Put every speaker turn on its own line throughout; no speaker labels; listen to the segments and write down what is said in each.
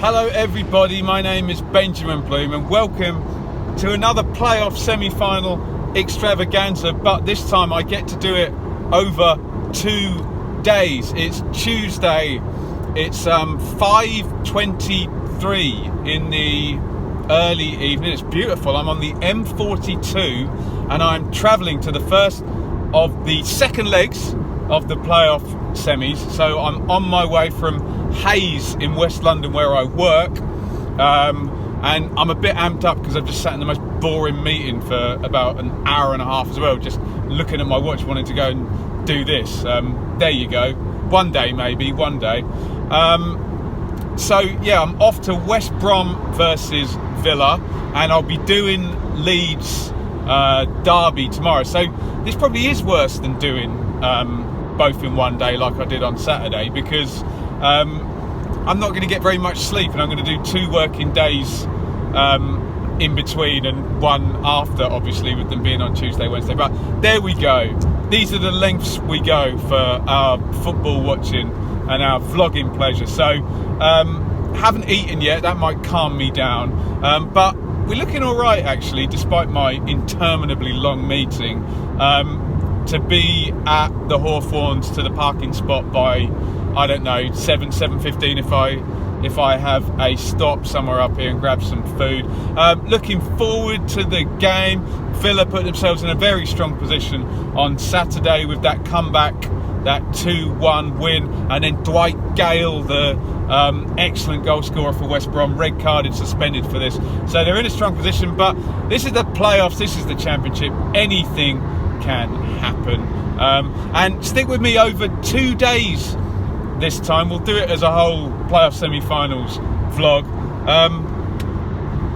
Hello everybody, my name is Benjamin Bloom and welcome to another playoff semi-final extravaganza, but this time I get to do it over 2 days. It's Tuesday, it's 5:23 in the early evening. It's beautiful. I'm on the M42 and I'm travelling to the first of the second legs of the playoff semis. So I'm on my way from Hayes in West London where I work, and I'm a bit amped up because I've just sat in the most boring meeting for about an hour and a half as well, just looking at my watch wanting to go and do this. There you go, one day maybe, one day. So yeah, I'm off to West Brom versus Villa and I'll be doing Leeds Derby tomorrow. So this probably is worse than doing both in one day like I did on Saturday, because I'm not going to get very much sleep and I'm going to do 2 working days in between and one after, obviously, with them being on Tuesday, Wednesday. But there we go. These are the lengths we go for our football watching and our vlogging pleasure. So haven't eaten yet, that might calm me down, but we're looking all right actually, despite my interminably long meeting. To be at the Hawthorns to the parking spot by, I don't know, 7:15 if I have a stop somewhere up here and grab some food. Looking forward to the game. Villa put themselves in a very strong position on Saturday with that comeback, that 2-1 win, and then Dwight Gale, the excellent goal scorer for West Brom, red carded, suspended for this. So they're in a strong position, but this is the playoffs, this is the championship, anything can happen. And stick with me over 2 days this time. We'll do it as a whole playoff semi-finals vlog.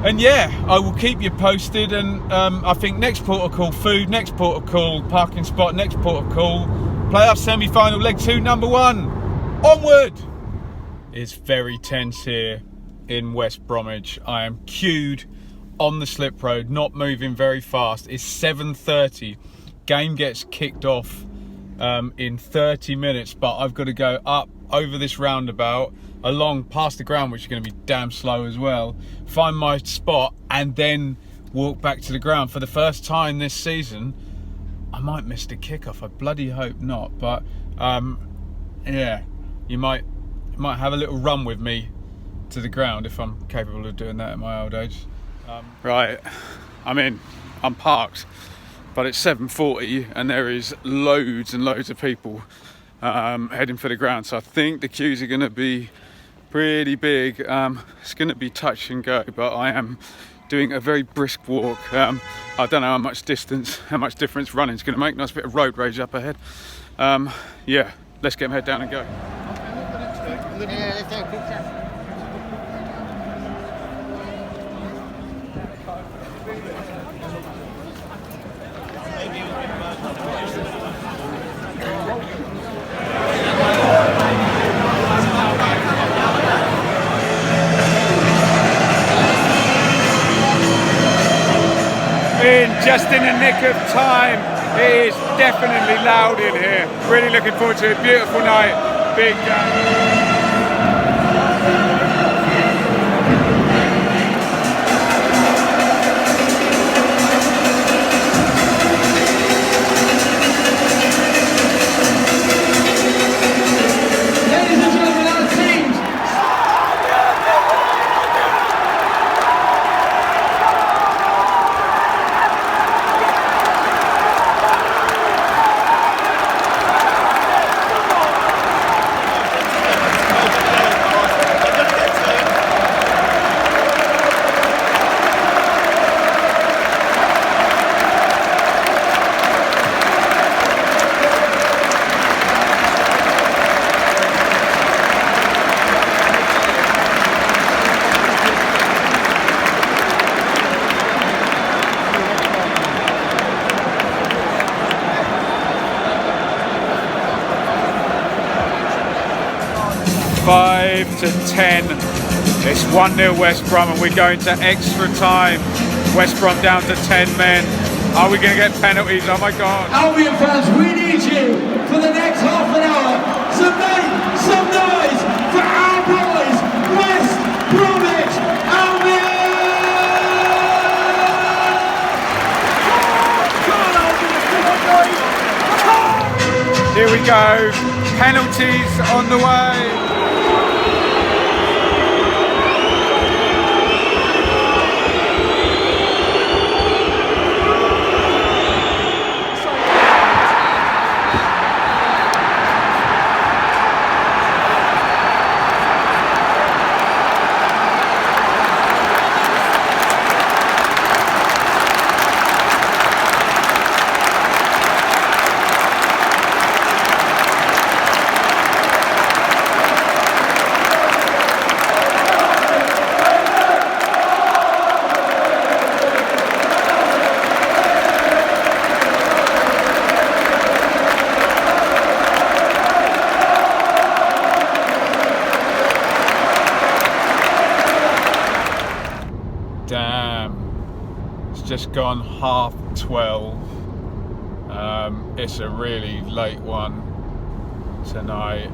And yeah, I will keep you posted, and I think next port of call food, next port of call parking spot, next port of call playoff semi-final leg 2 number 1. Onward! It's very tense here in West Bromwich. I am queued on the slip road, not moving very fast. It's 7:30. Game gets kicked off in 30 minutes, but I've got to go up over this roundabout, along past the ground, which is going to be damn slow as well, find my spot and then walk back to the ground. For the first time this season, I might miss the kickoff. I bloody hope not, but yeah, you might have a little run with me to the ground if I'm capable of doing that at my old age. Right, I'm parked, but it's 7:40 and there is loads and loads of people heading for the ground, so I think the queues are going to be pretty big. It's going to be touch and go, but I am doing a very brisk walk. I don't know how much difference running is going to make. Nice bit of road rage up ahead. Yeah, let's get my head down and go.
Yeah, let's take a picture.
Just in the nick of time. It is definitely loud in here. Really looking forward to it. Beautiful night. Big game. 5-10. It's 1-0 West Brom and we're going to extra time. West Brom down to 10 men. Are we going to get penalties? Oh my God.
Albion fans, we need you for the next half an hour to make some noise for our boys, West Brom.
we go. Penalties on the way. Damn, it's just gone 12:30. It's a really late one tonight.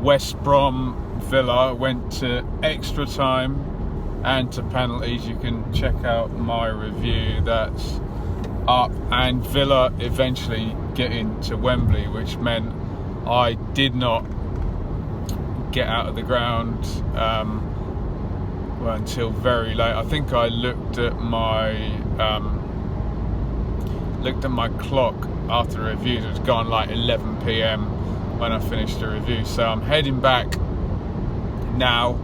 West Brom Villa went to extra time and to penalties. You can check out my review, that's up. And Villa eventually get into Wembley, which meant I did not get out of the ground until very late. I think I looked at my clock after the reviews. It was gone like 11 p.m. when I finished the review. So I'm heading back now.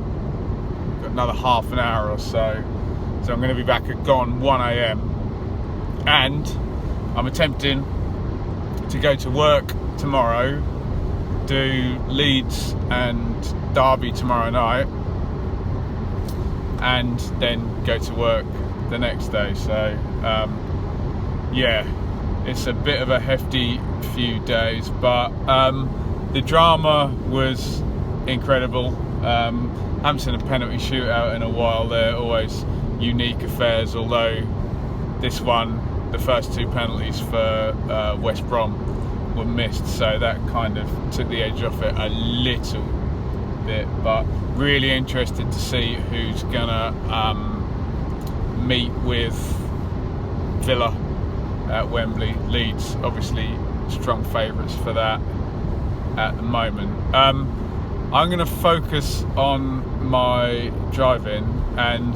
Got another half an hour or so. So I'm going to be back at gone 1 a.m. And I'm attempting to go to work tomorrow, do Leeds and Derby tomorrow night, and then go to work the next day. So yeah, it's a bit of a hefty few days, but the drama was incredible. Haven't seen a penalty shootout in a while. They're always unique affairs, although this one, the first two penalties for West Brom were missed, so that kind of took the edge off it a little bit. But really interested to see who's gonna meet with Villa at Wembley. Leeds obviously strong favourites for that at the moment. I'm going to focus on my driving, and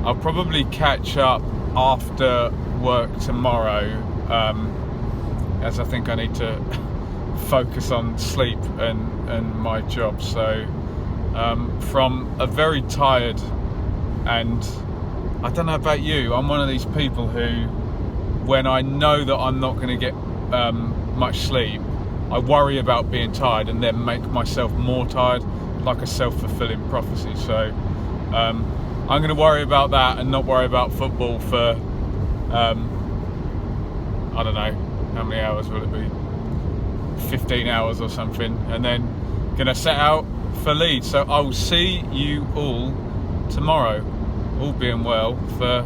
I'll probably catch up after work tomorrow, as I think I need to focus on sleep and my job. So from a very tired, and I don't know about you, I'm one of these people who, when I know that I'm not going to get much sleep, I worry about being tired and then make myself more tired, like a self-fulfilling prophecy. So I'm going to worry about that and not worry about football for I don't know, how many hours will it be? 15 hours or something, and then going to set out for Leeds. So I will see you all tomorrow, all being well, for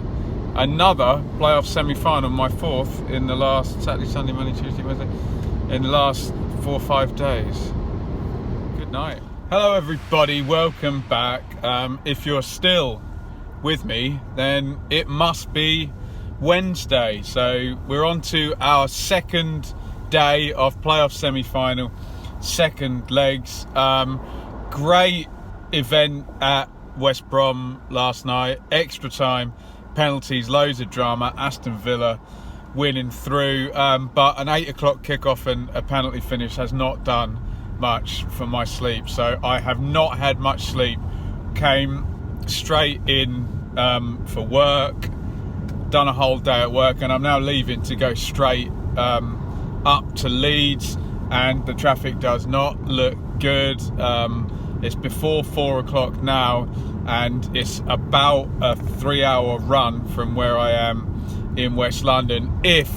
another playoff semi-final, my fourth in the last Saturday, Sunday, Monday, Tuesday, Wednesday, in the last 4 or 5 days. Good night. Hello everybody, welcome back. If you're still with me, then it must be Wednesday. So we're on to our second day of playoff semi-final, second legs. Great event at West Brom last night, extra time, penalties, loads of drama, Aston Villa winning through, but an 8 o'clock kickoff and a penalty finish has not done much for my sleep. So I have not had much sleep, came straight in for work, done a whole day at work, and I'm now leaving to go straight up to Leeds, and the traffic does not look good. It's before 4 o'clock now, and it's about a 3-hour run from where I am in West London, if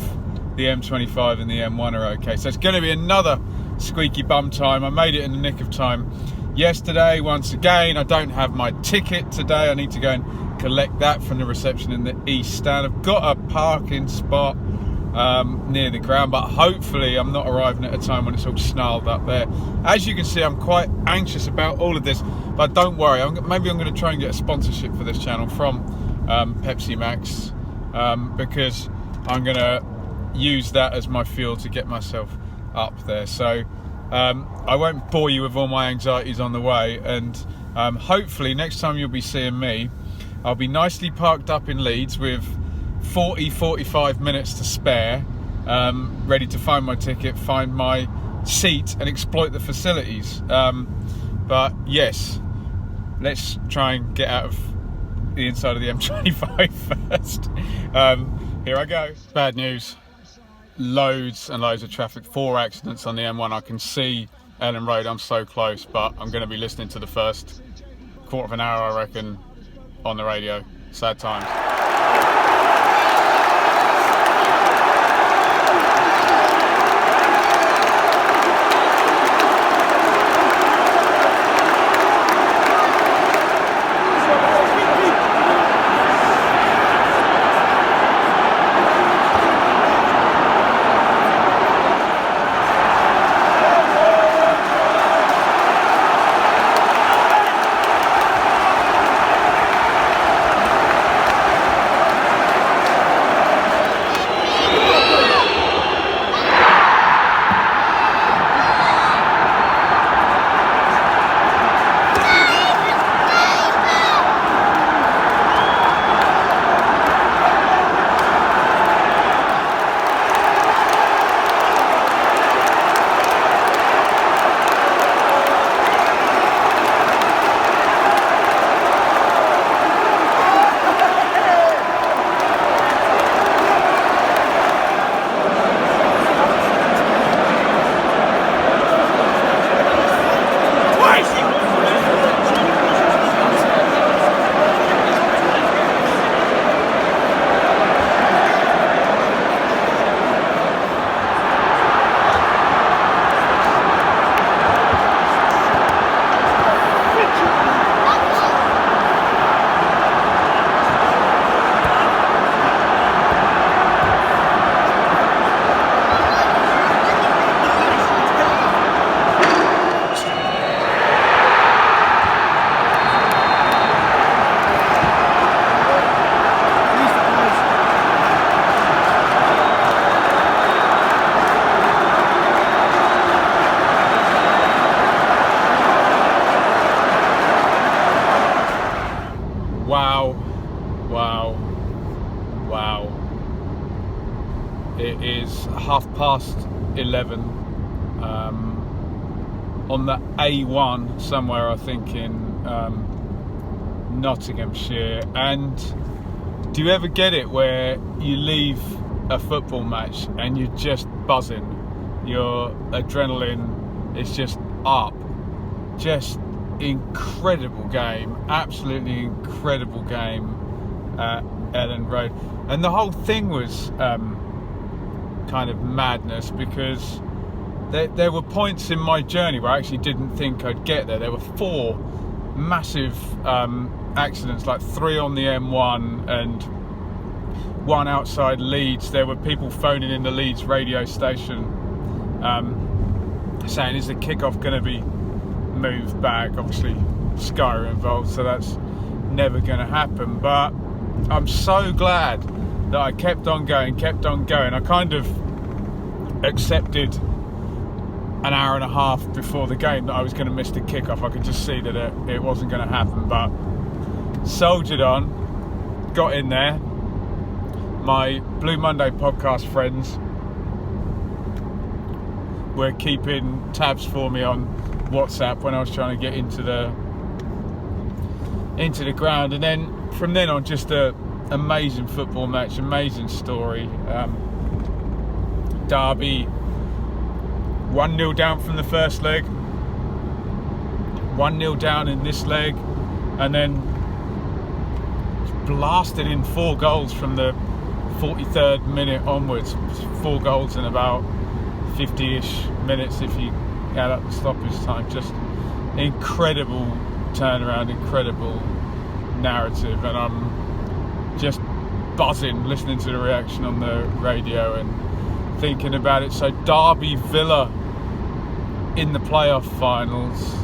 the M25 and the M1 are okay. So it's going to be another squeaky bum time. I made it in the nick of time yesterday. Once again, I don't have my ticket today. I need to go and collect that from the reception in the East Stand. I've got a parking spot near the ground, but hopefully I'm not arriving at a time when it's all snarled up there. As you can see, I'm quite anxious about all of this, but don't worry, maybe I'm going to try and get a sponsorship for this channel from Pepsi Max, because I'm going to use that as my fuel to get myself up there. So I won't bore you with all my anxieties on the way, and hopefully next time you'll be seeing me, I'll be nicely parked up in Leeds with 45 minutes to spare, ready to find my ticket, find my seat and exploit the facilities. But yes, let's try and get out of the inside of the M25 first. Here I go. Bad news. Loads and loads of traffic. 4 accidents on the M1. I can see Ellen Road. I'm so close, but I'm going to be listening to the first quarter of an hour, I reckon, on the radio. Sad times. Wow. It is 11:30 on the A1 somewhere, I think, in Nottinghamshire. And do you ever get it where you leave a football match and you're just buzzing? Your adrenaline is just up. Just incredible game, absolutely incredible game at Ellen Road. And the whole thing was kind of madness, because there were points in my journey where I actually didn't think I'd get there. There were 4 massive accidents, like 3 on the M1 and 1 outside Leeds. There were people phoning in the Leeds radio station saying, is the kickoff going to be moved back? Obviously Sky are involved, so that's never going to happen. But I'm so glad that I kept on going. I kind of accepted an hour and a half before the game that I was going to miss the kickoff. I could just see that it wasn't going to happen, but soldiered on, got in there. My Blue Monday podcast friends were keeping tabs for me on WhatsApp when I was trying to get into the ground. And then from then on, just a amazing football match, amazing story. Derby 1-0 down from the first leg, 1-0 down in this leg, and then blasted in 4 goals from the 43rd minute onwards. 4 goals in about 50-ish minutes if you add up the stoppage time. Just incredible turnaround, incredible narrative, and I'm just buzzing listening to the reaction on the radio and thinking about it. So Derby Villa in the playoff finals.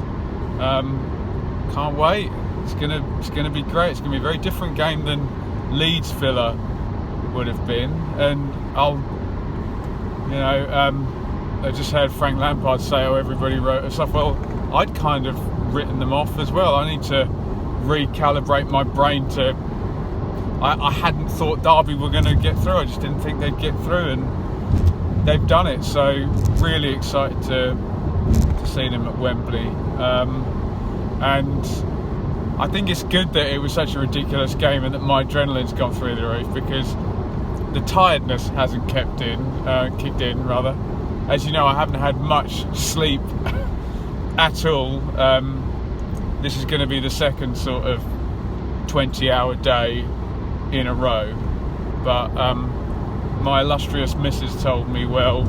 Can't wait. It's gonna be great. It's gonna be a very different game than Leeds Villa would have been, and I'll I just heard Frank Lampard say, "Oh, everybody wrote us off." Well, I'd kind of written them off as well. I need to recalibrate my brain to. I hadn't thought Derby were going to get through. I just didn't think they'd get through, and they've done it. So really excited to see them at Wembley, and I think it's good that it was such a ridiculous game and that my adrenaline's gone through the roof, because the tiredness hasn't kicked in. As you know, I haven't had much sleep at all. This is going to be the second sort of 20-hour day in a row, but my illustrious missus told me, well,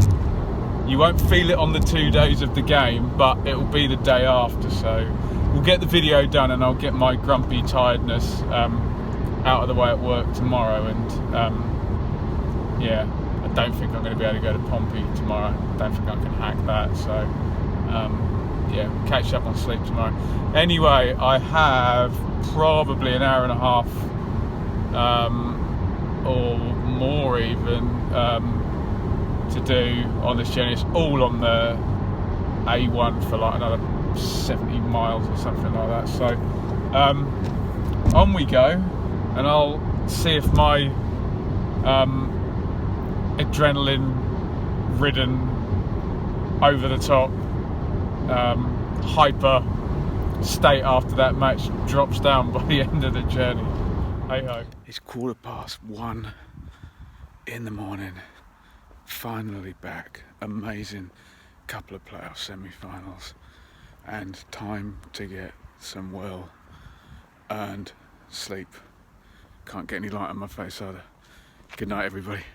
you won't feel it on the 2 days of the game, but it will be the day after. So we'll get the video done and I'll get my grumpy tiredness out of the way at work tomorrow, and yeah, I don't think I'm going to be able to go to Pompey tomorrow. I don't think I can hack that, so yeah, catch up on sleep tomorrow. Anyway, I have probably an hour and a half or more even to do on this journey. It's all on the A1 for like another 70 miles or something like that. So on we go, and I'll see if my adrenaline-ridden, over-the-top, hyper state after that match drops down by the end of the journey. Hey ho. It's 1:15 in the morning. Finally back. Amazing couple of playoff semi-finals, and time to get some well-earned sleep. Can't get any light on my face either. Good night, everybody.